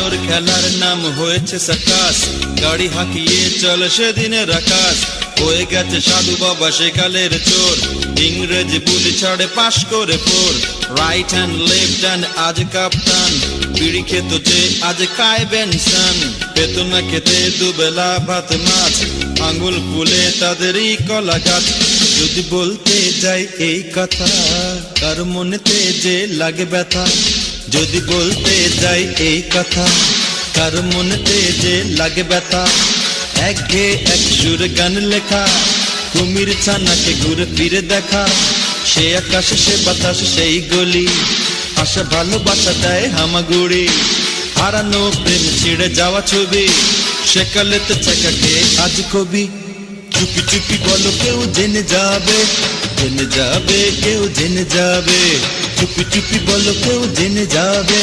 আলোর খেলার নাম হয়েছে সার্কাস, গাড়ি হাঁকিয়ে চলে সেদিনের আকাশ। হয়ে গেছে সাধু বাবা সেকালের চোর, ইংরেজি বুলি ছাড়ে পাশ করে four. Right hand left hand আজ কাপ্তান, বিড়ি খেত যে আজ খায় বেনসান। পেত না খেতে দুবেলা ভাত মাছ, আঙুল ফুলে তাদেরই কলা গাছ। যদি বলতে যাই এই কথা, কার মনেতে যে লাগে ব্যথা। যদি বলতে যাই এই কথা, কার মনেতে যে লাগে ব্যথা। একঘেয়ে এক সুর গান লেখা, কুমির ছানাকে ঘুরে ফিরে দেখা। সে আকাশ সে বাতাস সেই গলি, আশা ভালোবাসা দেয় হামাগুড়ি। হারানো প্রেম ছিঁড়ে যাওয়া ছবি, সেকালেতে ছেঁকা খেয়ে আজ কবি। চুপি চুপি বলো কেউ জেনে যাবে, জেনে যাবে কেউ জেনে যাবে। চুপি চুপি বলো কেউ জেনে যাবে।